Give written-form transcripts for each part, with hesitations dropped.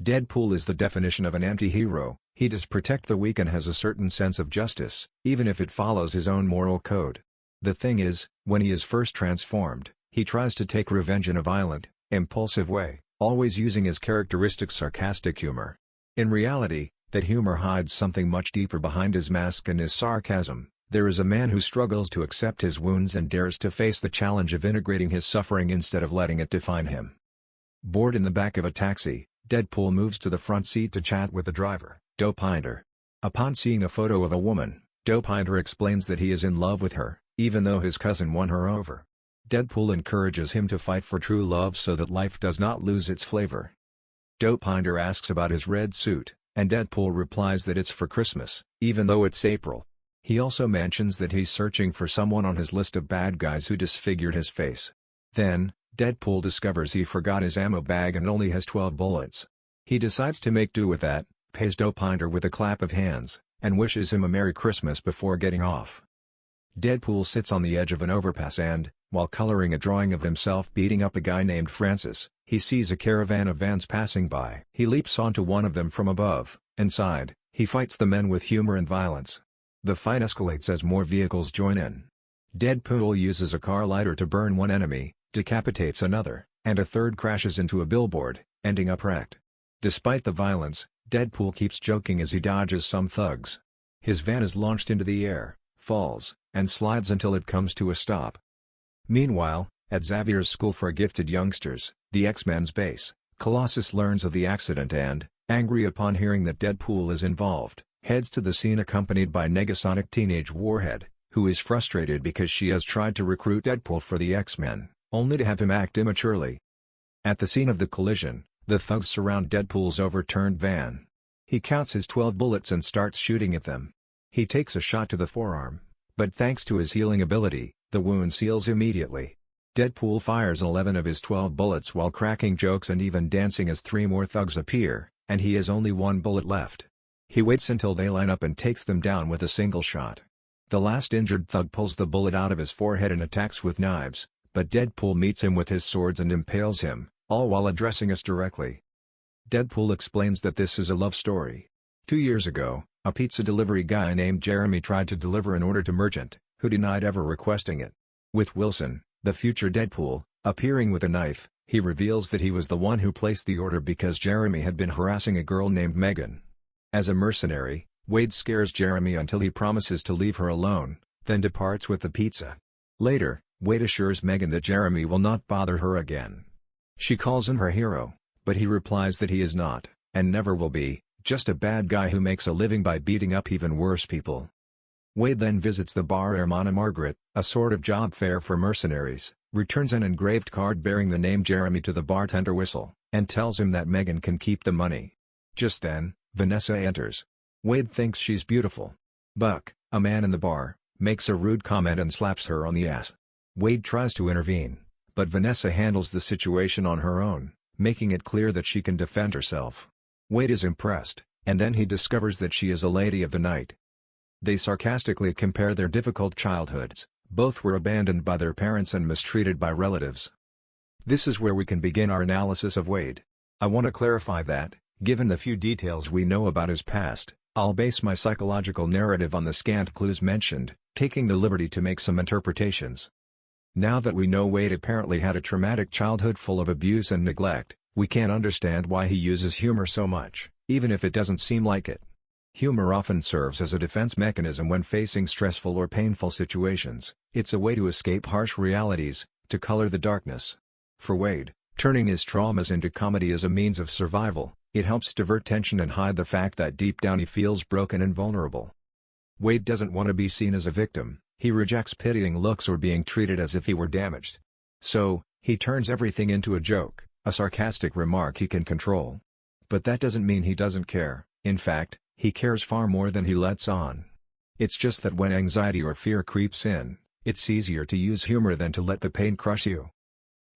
Deadpool is the definition of an anti-hero. He does protect the weak and has a certain sense of justice, even if it follows his own moral code. The thing is, when he is first transformed, he tries to take revenge in a violent, impulsive way, always using his characteristic sarcastic humor. In reality, that humor hides something much deeper behind his mask and his sarcasm. There is a man who struggles to accept his wounds and dares to face the challenge of integrating his suffering instead of letting it define him. Bored in the back of a taxi, Deadpool moves to the front seat to chat with the driver, Dopinder. Upon seeing a photo of a woman, Dopinder explains that he is in love with her, even though his cousin won her over. Deadpool encourages him to fight for true love so that life does not lose its flavor. Dopinder asks about his red suit, and Deadpool replies that it's for Christmas, even though it's April. He also mentions that he's searching for someone on his list of bad guys who disfigured his face. Then, Deadpool discovers he forgot his ammo bag and only has 12 bullets. He decides to make do with that, pays Dopinder with a clap of hands, and wishes him a Merry Christmas before getting off. Deadpool sits on the edge of an overpass and, while coloring a drawing of himself beating up a guy named Francis, he sees a caravan of vans passing by. He leaps onto one of them from above. Inside, he fights the men with humor and violence. The fight escalates as more vehicles join in. Deadpool uses a car lighter to burn one enemy, decapitates another, and a third crashes into a billboard, ending up wrecked. Despite the violence, Deadpool keeps joking as he dodges some thugs. His van is launched into the air, falls, and slides until it comes to a stop. Meanwhile, at Xavier's school for gifted youngsters, the X-Men's base, Colossus learns of the accident and, angry upon hearing that Deadpool is involved, heads to the scene accompanied by Negasonic Teenage Warhead, who is frustrated because she has tried to recruit Deadpool for the X-Men, only to have him act immaturely. At the scene of the collision, the thugs surround Deadpool's overturned van. He counts his 12 bullets and starts shooting at them. He takes a shot to the forearm, but thanks to his healing ability, the wound heals immediately. Deadpool fires 11 of his 12 bullets while cracking jokes and even dancing as 3 more thugs appear, and he has only 1 bullet left. He waits until they line up and takes them down with a single shot. The last injured thug pulls the bullet out of his forehead and attacks with knives, but Deadpool meets him with his swords and impales him, all while addressing us directly. Deadpool explains that this is a love story. 2 years ago, a pizza delivery guy named Jeremy tried to deliver an order to Merchant, who denied ever requesting it. With Wilson, the future Deadpool, appearing with a knife, he reveals that he was the one who placed the order because Jeremy had been harassing a girl named Megan. As a mercenary, Wade scares Jeremy until he promises to leave her alone, then departs with the pizza. Later, Wade assures Megan that Jeremy will not bother her again. She calls him her hero, but he replies that he is not, and never will be, just a bad guy who makes a living by beating up even worse people. Wade then visits the bar Hermana Margaret, a sort of job fair for mercenaries, returns an engraved card bearing the name Jeremy to the bartender Whistle, and tells him that Megan can keep the money. Just then, Vanessa enters. Wade thinks she's beautiful. Buck, a man in the bar, makes a rude comment and slaps her on the ass. Wade tries to intervene, but Vanessa handles the situation on her own, making it clear that she can defend herself. Wade is impressed, and then he discovers that she is a lady of the night. They sarcastically compare their difficult childhoods. Both were abandoned by their parents and mistreated by relatives. This is where we can begin our analysis of Wade. I want to clarify that, given the few details we know about his past, I'll base my psychological narrative on the scant clues mentioned, taking the liberty to make some interpretations. Now that we know Wade apparently had a traumatic childhood full of abuse and neglect, we can't understand why he uses humor so much, even if it doesn't seem like it. Humor often serves as a defense mechanism when facing stressful or painful situations. It's a way to escape harsh realities, to color the darkness. For Wade, turning his traumas into comedy is a means of survival. It helps divert tension and hide the fact that deep down he feels broken and vulnerable. Wade doesn't want to be seen as a victim. He rejects pitying looks or being treated as if he were damaged. So, he turns everything into a joke, a sarcastic remark he can control. But that doesn't mean he doesn't care. In fact, he cares far more than he lets on. It's just that when anxiety or fear creeps in, it's easier to use humor than to let the pain crush you.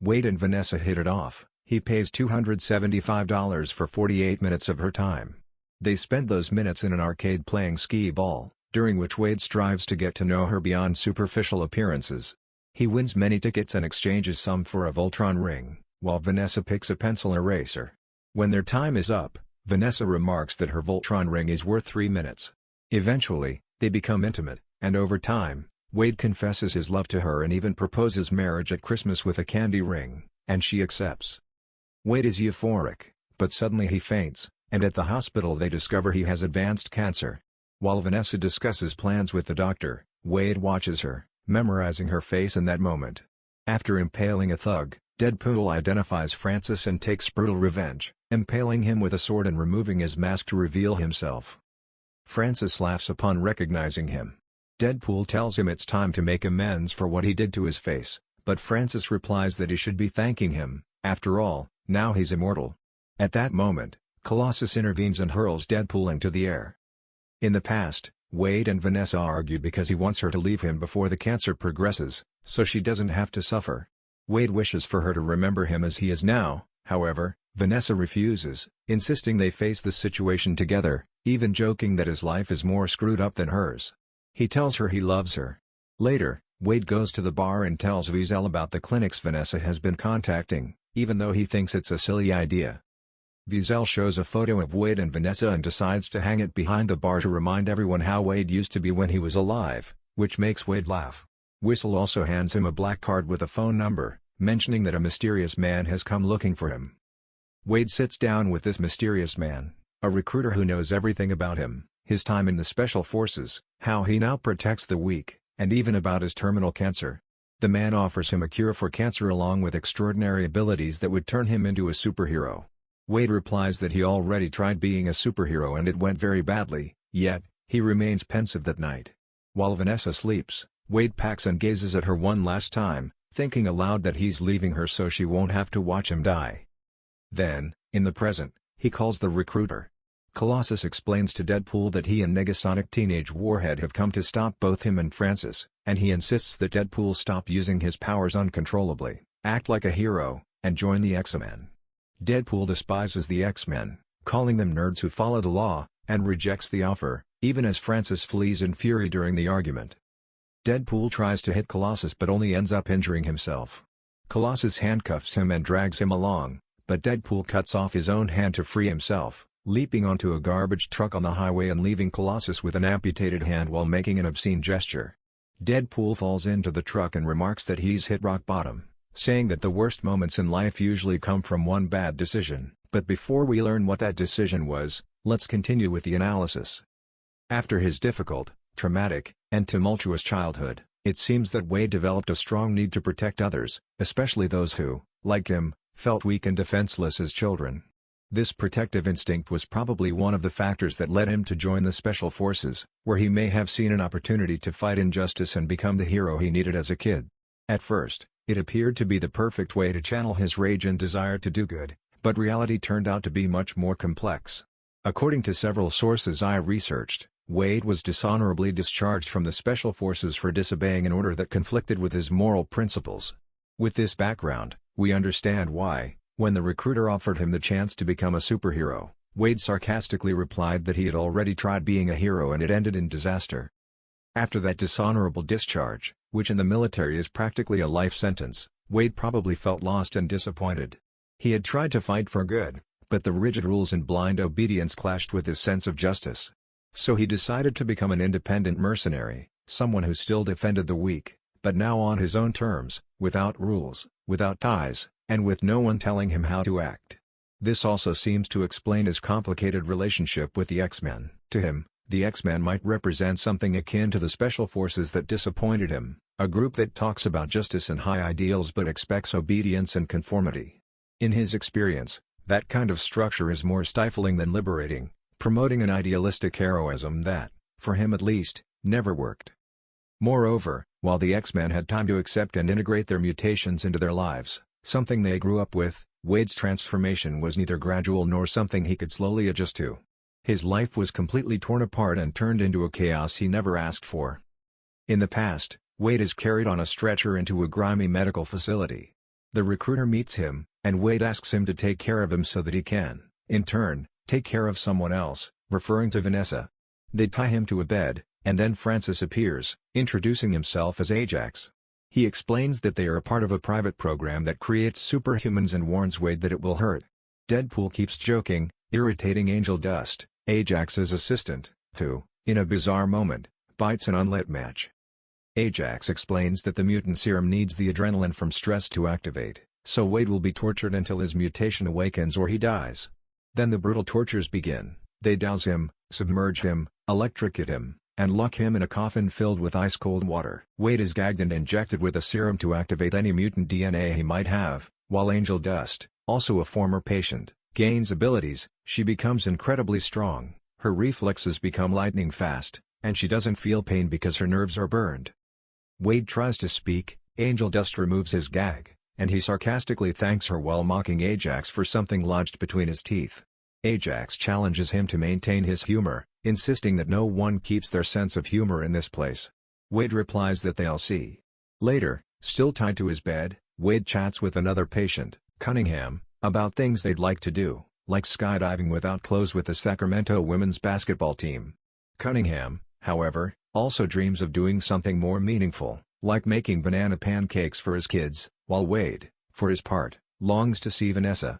Wade and Vanessa hit it off. He pays $275 for 48 minutes of her time. They spend those minutes in an arcade playing skee-ball, during which Wade strives to get to know her beyond superficial appearances. He wins many tickets and exchanges some for a Voltron ring, while Vanessa picks a pencil eraser. When their time is up, Vanessa remarks that her Voltron ring is worth 3 minutes. Eventually, they become intimate, and over time, Wade confesses his love to her and even proposes marriage at Christmas with a candy ring, and she accepts. Wade is euphoric, but suddenly he faints, and at the hospital they discover he has advanced cancer. While Vanessa discusses plans with the doctor, Wade watches her, memorizing her face in that moment. After impaling a thug, Deadpool identifies Francis and takes brutal revenge, impaling him with a sword and removing his mask to reveal himself. Francis laughs upon recognizing him. Deadpool tells him it's time to make amends for what he did to his face, but Francis replies that he should be thanking him, after all, now he's immortal. At that moment, Colossus intervenes and hurls Deadpool into the air. In the past, Wade and Vanessa argued because he wants her to leave him before the cancer progresses, so she doesn't have to suffer. Wade wishes for her to remember him as he is now, however, Vanessa refuses, insisting they face the situation together, even joking that his life is more screwed up than hers. He tells her he loves her. Later, Wade goes to the bar and tells Wiesel about the clinics Vanessa has been contacting, even though he thinks it's a silly idea. Wiesel shows a photo of Wade and Vanessa and decides to hang it behind the bar to remind everyone how Wade used to be when he was alive, which makes Wade laugh. Wiesel also hands him a black card with a phone number, mentioning that a mysterious man has come looking for him. Wade sits down with this mysterious man, a recruiter who knows everything about him, his time in the Special Forces, how he now protects the weak, and even about his terminal cancer. The man offers him a cure for cancer along with extraordinary abilities that would turn him into a superhero. Wade replies that he already tried being a superhero and it went very badly, yet, he remains pensive that night. While Vanessa sleeps, Wade packs and gazes at her one last time, thinking aloud that he's leaving her so she won't have to watch him die. Then, in the present, he calls the recruiter. Colossus explains to Deadpool that he and Negasonic Teenage Warhead have come to stop both him and Francis, and he insists that Deadpool stop using his powers uncontrollably, act like a hero, and join the X-Men. Deadpool despises the X-Men, calling them nerds who follow the law, and rejects the offer, even as Francis flees in fury during the argument. Deadpool tries to hit Colossus but only ends up injuring himself. Colossus handcuffs him and drags him along, but Deadpool cuts off his own hand to free himself, leaping onto a garbage truck on the highway and leaving Colossus with an amputated hand while making an obscene gesture. Deadpool falls into the truck and remarks that he's hit rock bottom, saying that the worst moments in life usually come from one bad decision. But before we learn what that decision was, let's continue with the analysis. After his difficult, traumatic, and tumultuous childhood, it seems that Wade developed a strong need to protect others, especially those who, like him, felt weak and defenseless as children. This protective instinct was probably one of the factors that led him to join the Special Forces, where he may have seen an opportunity to fight injustice and become the hero he needed as a kid. At first, it appeared to be the perfect way to channel his rage and desire to do good, but reality turned out to be much more complex. According to several sources I researched, Wade was dishonorably discharged from the Special Forces for disobeying an order that conflicted with his moral principles. With this background, we understand why, when the recruiter offered him the chance to become a superhero, Wade sarcastically replied that he had already tried being a hero and it ended in disaster. After that dishonorable discharge, which in the military is practically a life sentence, Wade probably felt lost and disappointed. He had tried to fight for good, but the rigid rules and blind obedience clashed with his sense of justice. So he decided to become an independent mercenary, someone who still defended the weak, but now on his own terms, without rules, without ties, and with no one telling him how to act. This also seems to explain his complicated relationship with the X-Men. To him, the X-Men might represent something akin to the Special Forces that disappointed him, a group that talks about justice and high ideals but expects obedience and conformity. In his experience, that kind of structure is more stifling than liberating, promoting an idealistic heroism that, for him at least, never worked. Moreover, while the X-Men had time to accept and integrate their mutations into their lives, something they grew up with, Wade's transformation was neither gradual nor something he could slowly adjust to. His life was completely torn apart and turned into a chaos he never asked for. In the past, Wade is carried on a stretcher into a grimy medical facility. The recruiter meets him, and Wade asks him to take care of him so that he can, in turn, take care of someone else, referring to Vanessa. They tie him to a bed, and then Francis appears, introducing himself as Ajax. He explains that they are a part of a private program that creates superhumans and warns Wade that it will hurt. Deadpool keeps joking, irritating Angel Dust, Ajax's assistant, who, in a bizarre moment, bites an unlit match. Ajax explains that the mutant serum needs the adrenaline from stress to activate, so Wade will be tortured until his mutation awakens or he dies. Then the brutal tortures begin. They douse him, submerge him, electrocute him, and lock him in a coffin filled with ice-cold water. Wade is gagged and injected with a serum to activate any mutant DNA he might have, while Angel Dust, also a former patient, gains abilities. She becomes incredibly strong, her reflexes become lightning fast, and she doesn't feel pain because her nerves are burned. Wade tries to speak, Angel Dust removes his gag, and he sarcastically thanks her while mocking Ajax for something lodged between his teeth. Ajax challenges him to maintain his humor, insisting that no one keeps their sense of humor in this place. Wade replies that they'll see. Later, still tied to his bed, Wade chats with another patient, Cunningham, about things they'd like to do, like skydiving without clothes with the Sacramento women's basketball team. Cunningham, however, also dreams of doing something more meaningful, like making banana pancakes for his kids, while Wade, for his part, longs to see Vanessa.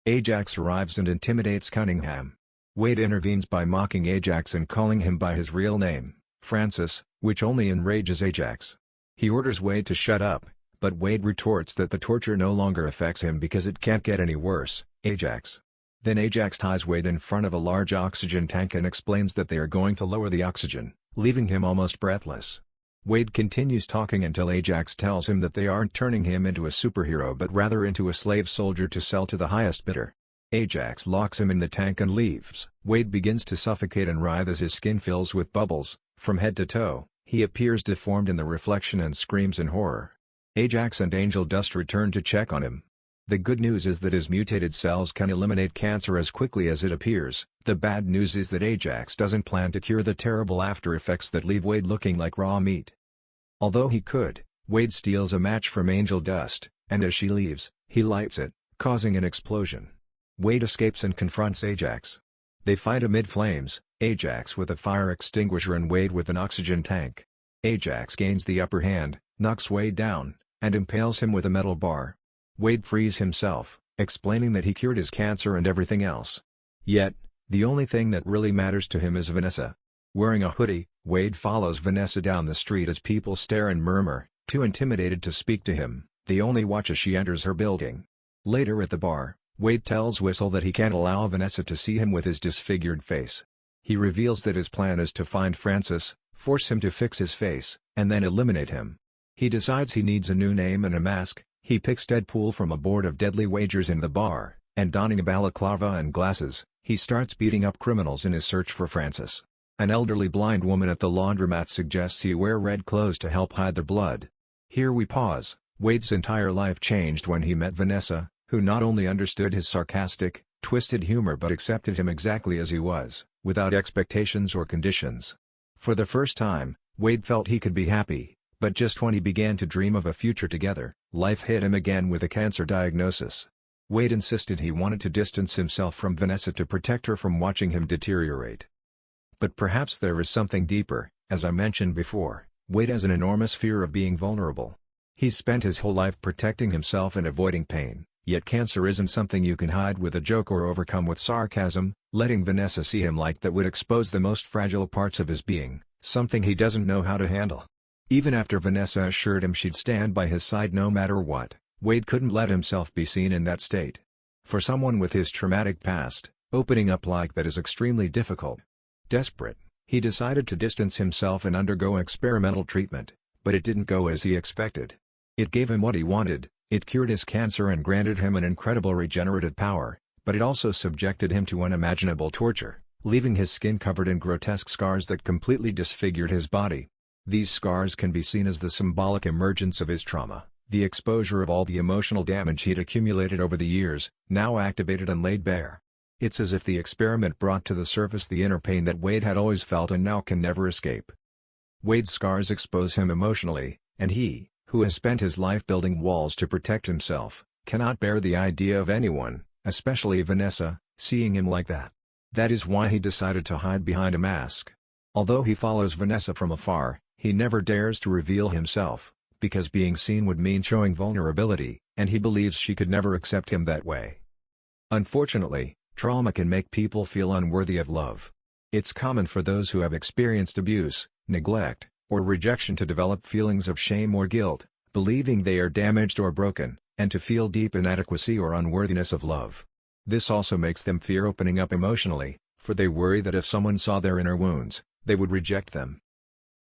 Ajax arrives and intimidates Cunningham. Wade intervenes by mocking Ajax and calling him by his real name, Francis, which only enrages Ajax. He orders Wade to shut up, but Wade retorts that the torture no longer affects him because it can't get any worse, Ajax. Then Ajax ties Wade in front of a large oxygen tank and explains that they are going to lower the oxygen, leaving him almost breathless. Wade continues talking until Ajax tells him that they aren't turning him into a superhero but rather into a slave soldier to sell to the highest bidder. Ajax locks him in the tank and leaves. Wade begins to suffocate and writhe as his skin fills with bubbles, from head to toe. He appears deformed in the reflection and screams in horror. Ajax and Angel Dust return to check on him. The good news is that his mutated cells can eliminate cancer as quickly as it appears. The bad news is that Ajax doesn't plan to cure the terrible after effects that leave Wade looking like raw meat. Although he could, Wade steals a match from Angel Dust, and as she leaves, he lights it, causing an explosion. Wade escapes and confronts Ajax. They fight amid flames, Ajax with a fire extinguisher and Wade with an oxygen tank. Ajax gains the upper hand, knocks Wade down, and impales him with a metal bar. Wade frees himself, explaining that he cured his cancer and everything else. Yet, the only thing that really matters to him is Vanessa. Wearing a hoodie, Wade follows Vanessa down the street as people stare and murmur, too intimidated to speak to him. They only watch as she enters her building. Later at the bar, Wade tells Whistle that he can't allow Vanessa to see him with his disfigured face. He reveals that his plan is to find Francis, force him to fix his face, and then eliminate him. He decides he needs a new name and a mask. He picks Deadpool from a board of deadly wagers in the bar, and donning a balaclava and glasses, he starts beating up criminals in his search for Francis. An elderly blind woman at the laundromat suggests he wear red clothes to help hide the blood. Here we pause. Wade's entire life changed when he met Vanessa, who not only understood his sarcastic, twisted humor but accepted him exactly as he was, without expectations or conditions. For the first time, Wade felt he could be happy, but just when he began to dream of a future together, life hit him again with a cancer diagnosis. Wade insisted he wanted to distance himself from Vanessa to protect her from watching him deteriorate. But perhaps there is something deeper. As I mentioned before, Wade has an enormous fear of being vulnerable. He's spent his whole life protecting himself and avoiding pain, yet cancer isn't something you can hide with a joke or overcome with sarcasm. Letting Vanessa see him like that would expose the most fragile parts of his being, something he doesn't know how to handle. Even after Vanessa assured him she'd stand by his side no matter what, Wade couldn't let himself be seen in that state. For someone with his traumatic past, opening up like that is extremely difficult. Desperate, he decided to distance himself and undergo experimental treatment, but it didn't go as he expected. It gave him what he wanted, it cured his cancer and granted him an incredible regenerative power, but it also subjected him to unimaginable torture, leaving his skin covered in grotesque scars that completely disfigured his body. These scars can be seen as the symbolic emergence of his trauma, the exposure of all the emotional damage he'd accumulated over the years, now activated and laid bare. It's as if the experiment brought to the surface the inner pain that Wade had always felt and now can never escape. Wade's scars expose him emotionally, and he, who has spent his life building walls to protect himself, cannot bear the idea of anyone, especially Vanessa, seeing him like that. That is why he decided to hide behind a mask. Although he follows Vanessa from afar, he never dares to reveal himself, because being seen would mean showing vulnerability, and he believes she could never accept him that way. Unfortunately, trauma can make people feel unworthy of love. It's common for those who have experienced abuse, neglect, or rejection to develop feelings of shame or guilt, believing they are damaged or broken, and to feel deep inadequacy or unworthiness of love. This also makes them fear opening up emotionally, for they worry that if someone saw their inner wounds, they would reject them.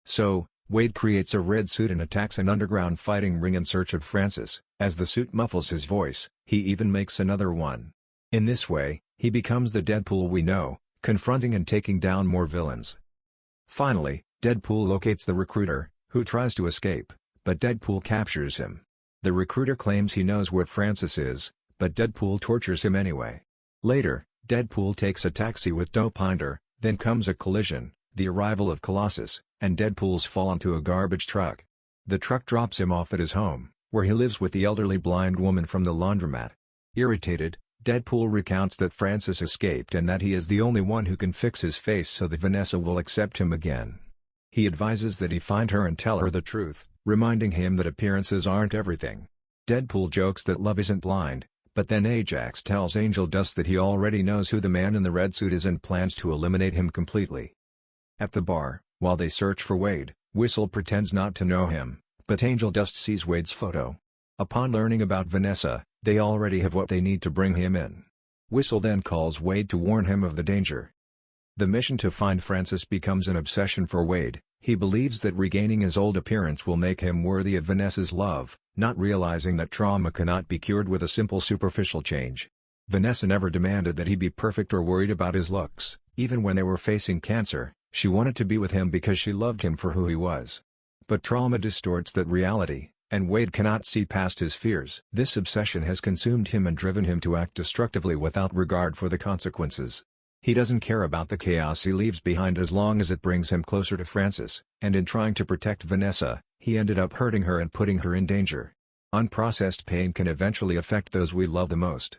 So, Wade creates a red suit and attacks an underground fighting ring in search of Francis. As the suit muffles his voice, he even makes another one. In this way, he becomes the Deadpool we know, confronting and taking down more villains. Finally, Deadpool locates the recruiter, who tries to escape, but Deadpool captures him. The recruiter claims he knows where Francis is, but Deadpool tortures him anyway. Later, Deadpool takes a taxi with Dopinder, then comes a collision, the arrival of Colossus, and Deadpool's fall onto a garbage truck. The truck drops him off at his home, where he lives with the elderly blind woman from the laundromat. Irritated, Deadpool recounts that Francis escaped and that he is the only one who can fix his face so that Vanessa will accept him again. He advises that he find her and tell her the truth, reminding him that appearances aren't everything. Deadpool jokes that love isn't blind, but then Ajax tells Angel Dust that he already knows who the man in the red suit is and plans to eliminate him completely. At the bar, while they search for Wade, Whistle pretends not to know him, but Angel Dust sees Wade's photo. Upon learning about Vanessa, they already have what they need to bring him in. Whistle then calls Wade to warn him of the danger. The mission to find Francis becomes an obsession for Wade. He believes that regaining his old appearance will make him worthy of Vanessa's love, not realizing that trauma cannot be cured with a simple superficial change. Vanessa never demanded that he be perfect or worried about his looks. Even when they were facing cancer, she wanted to be with him because she loved him for who he was. But trauma distorts that reality, and Wade cannot see past his fears. This obsession has consumed him and driven him to act destructively without regard for the consequences. He doesn't care about the chaos he leaves behind as long as it brings him closer to Francis, and in trying to protect Vanessa, he ended up hurting her and putting her in danger. Unprocessed pain can eventually affect those we love the most.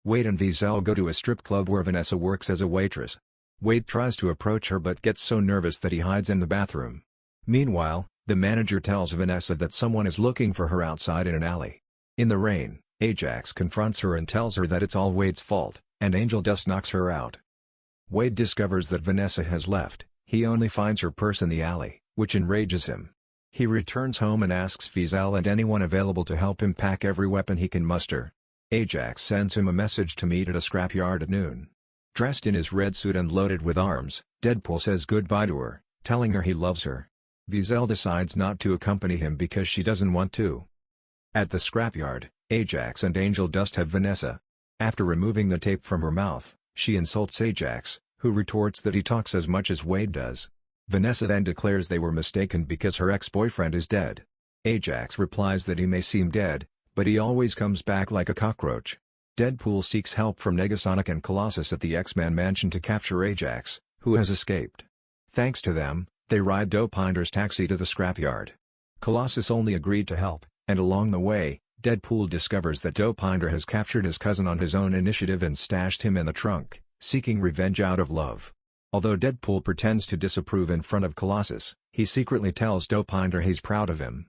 Wade and Wiesel go to a strip club where Vanessa works as a waitress. Wade tries to approach her but gets so nervous that he hides in the bathroom. Meanwhile, the manager tells Vanessa that someone is looking for her outside in an alley. In the rain, Ajax confronts her and tells her that it's all Wade's fault, and Angel Dust knocks her out. Wade discovers that Vanessa has left. He only finds her purse in the alley, which enrages him. He returns home and asks Wiesel and anyone available to help him pack every weapon he can muster. Ajax sends him a message to meet at a scrapyard at noon. Dressed in his red suit and loaded with arms, Deadpool says goodbye to her, telling her he loves her. Wiesel decides not to accompany him because she doesn't want to. At the scrapyard, Ajax and Angel Dust have Vanessa. After removing the tape from her mouth, she insults Ajax, who retorts that he talks as much as Wade does. Vanessa then declares they were mistaken because her ex-boyfriend is dead. Ajax replies that he may seem dead, but he always comes back like a cockroach. Deadpool seeks help from Negasonic and Colossus at the X-Men mansion to capture Ajax, who has escaped. Thanks to them, they ride Dopinder's taxi to the scrapyard. Colossus only agreed to help, and along the way, Deadpool discovers that Dopinder has captured his cousin on his own initiative and stashed him in the trunk, seeking revenge out of love. Although Deadpool pretends to disapprove in front of Colossus, he secretly tells Dopinder he's proud of him.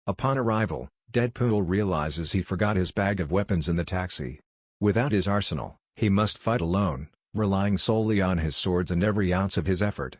Upon arrival, Deadpool realizes he forgot his bag of weapons in the taxi. Without his arsenal, he must fight alone, relying solely on his swords and every ounce of his effort.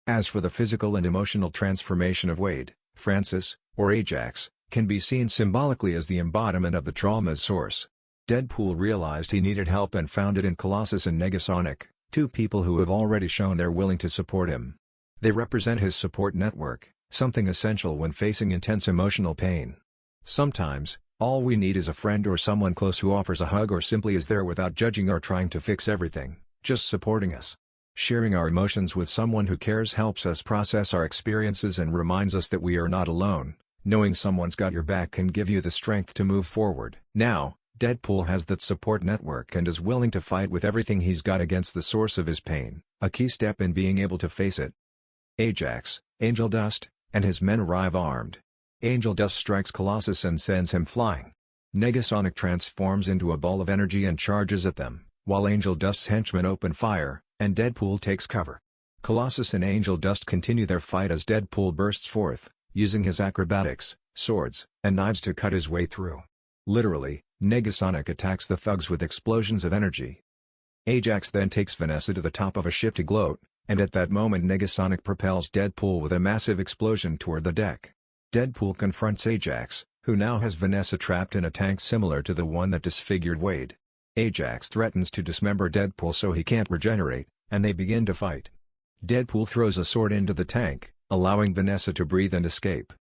As for the physical and emotional transformation of Wade, Francis, or Ajax, can be seen symbolically as the embodiment of the trauma's source. Deadpool realized he needed help and found it in Colossus and Negasonic, two people who have already shown they're willing to support him. They represent his support network, something essential when facing intense emotional pain. Sometimes, all we need is a friend or someone close who offers a hug or simply is there without judging or trying to fix everything, just supporting us. Sharing our emotions with someone who cares helps us process our experiences and reminds us that we are not alone. Knowing someone's got your back can give you the strength to move forward. Now, Deadpool has that support network and is willing to fight with everything he's got against the source of his pain, a key step in being able to face it. Ajax, Angel Dust, and his men arrive armed. Angel Dust strikes Colossus and sends him flying. Negasonic transforms into a ball of energy and charges at them, while Angel Dust's henchmen open fire, and Deadpool takes cover. Colossus and Angel Dust continue their fight as Deadpool bursts forth, using his acrobatics, swords, and knives to cut his way through. Literally, Negasonic attacks the thugs with explosions of energy. Ajax then takes Vanessa to the top of a ship to gloat, and at that moment Negasonic propels Deadpool with a massive explosion toward the deck. Deadpool confronts Ajax, who now has Vanessa trapped in a tank similar to the one that disfigured Wade. Ajax threatens to dismember Deadpool so he can't regenerate, and they begin to fight. Deadpool throws a sword into the tank, allowing Vanessa to breathe and escape.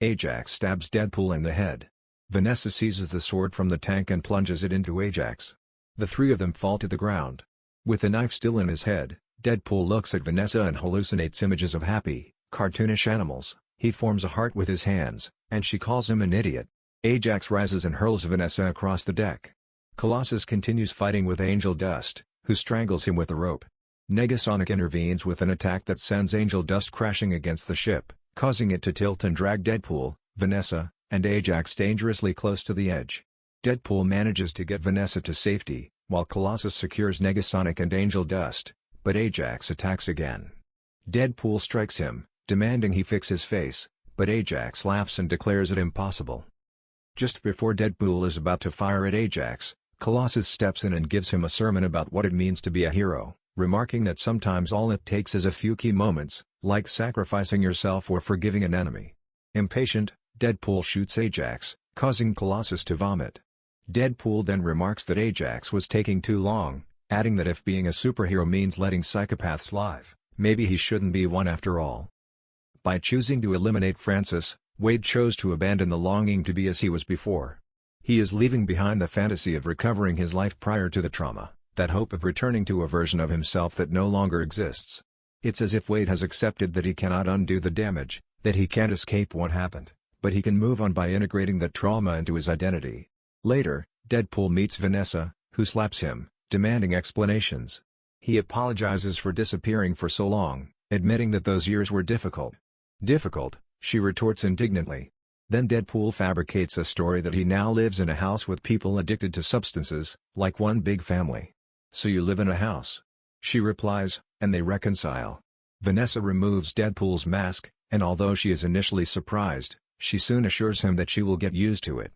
Ajax stabs Deadpool in the head. Vanessa seizes the sword from the tank and plunges it into Ajax. The three of them fall to the ground. With the knife still in his head, Deadpool looks at Vanessa and hallucinates images of happy, cartoonish animals. He forms a heart with his hands, and she calls him an idiot. Ajax rises and hurls Vanessa across the deck. Colossus continues fighting with Angel Dust, who strangles him with a rope. Negasonic intervenes with an attack that sends Angel Dust crashing against the ship, causing it to tilt and drag Deadpool, Vanessa, and Ajax dangerously close to the edge. Deadpool manages to get Vanessa to safety, while Colossus secures Negasonic and Angel Dust, but Ajax attacks again. Deadpool strikes him, demanding he fix his face, but Ajax laughs and declares it impossible. Just before Deadpool is about to fire at Ajax, Colossus steps in and gives him a sermon about what it means to be a hero, remarking that sometimes all it takes is a few key moments, like sacrificing yourself or forgiving an enemy. Impatient, Deadpool shoots Ajax, causing Colossus to vomit. Deadpool then remarks that Ajax was taking too long, adding that if being a superhero means letting psychopaths live, maybe he shouldn't be one after all. By choosing to eliminate Francis, Wade chose to abandon the longing to be as he was before. He is leaving behind the fantasy of recovering his life prior to the trauma, that hope of returning to a version of himself that no longer exists. It's as if Wade has accepted that he cannot undo the damage, that he can't escape what happened, but he can move on by integrating that trauma into his identity. Later, Deadpool meets Vanessa, who slaps him, demanding explanations. He apologizes for disappearing for so long, admitting that those years were difficult. Difficult, she retorts indignantly. Then Deadpool fabricates a story that he now lives in a house with people addicted to substances, like one big family. So you live in a house? She replies, and they reconcile. Vanessa removes Deadpool's mask, and although she is initially surprised, she soon assures him that she will get used to it.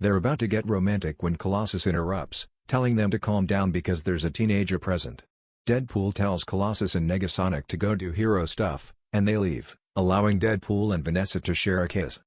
They're about to get romantic when Colossus interrupts, telling them to calm down because there's a teenager present. Deadpool tells Colossus and Negasonic to go do hero stuff, and they leave, allowing Deadpool and Vanessa to share a kiss.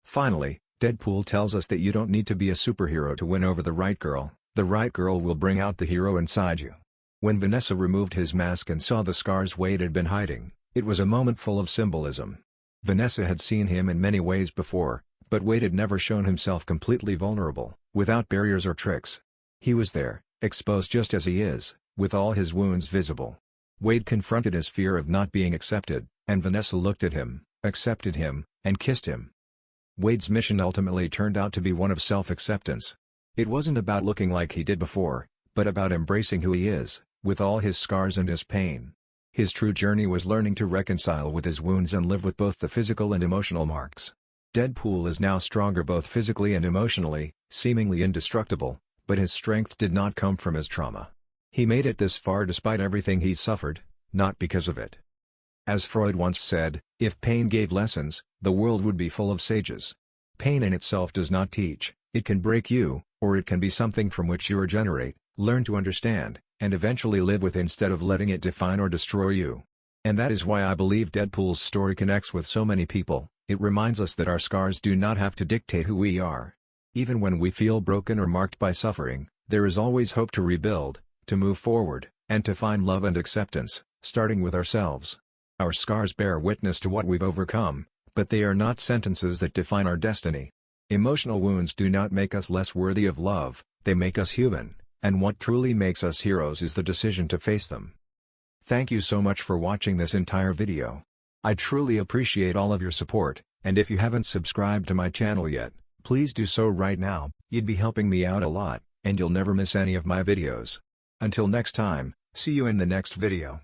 Finally, Deadpool tells us that you don't need to be a superhero to win over the right girl will bring out the hero inside you. When Vanessa removed his mask and saw the scars Wade had been hiding, it was a moment full of symbolism. Vanessa had seen him in many ways before, but Wade had never shown himself completely vulnerable, without barriers or tricks. He was there, exposed just as he is, with all his wounds visible. Wade confronted his fear of not being accepted, and Vanessa looked at him, accepted him, and kissed him. Wade's mission ultimately turned out to be one of self-acceptance. It wasn't about looking like he did before, but about embracing who he is, with all his scars and his pain. His true journey was learning to reconcile with his wounds and live with both the physical and emotional marks. Deadpool is now stronger both physically and emotionally, seemingly indestructible, but his strength did not come from his trauma. He made it this far despite everything he's suffered, not because of it. As Freud once said, if pain gave lessons, the world would be full of sages. Pain in itself does not teach, it can break you, or it can be something from which you regenerate, learn to understand, and eventually live with instead of letting it define or destroy you. And that is why I believe Deadpool's story connects with so many people. It reminds us that our scars do not have to dictate who we are. Even when we feel broken or marked by suffering, there is always hope to rebuild, to move forward, and to find love and acceptance, starting with ourselves. Our scars bear witness to what we've overcome, but they are not sentences that define our destiny. Emotional wounds do not make us less worthy of love, they make us human, and what truly makes us heroes is the decision to face them. Thank you so much for watching this entire video. I truly appreciate all of your support, and if you haven't subscribed to my channel yet, please do so right now. You'd be helping me out a lot, and you'll never miss any of my videos. Until next time, see you in the next video.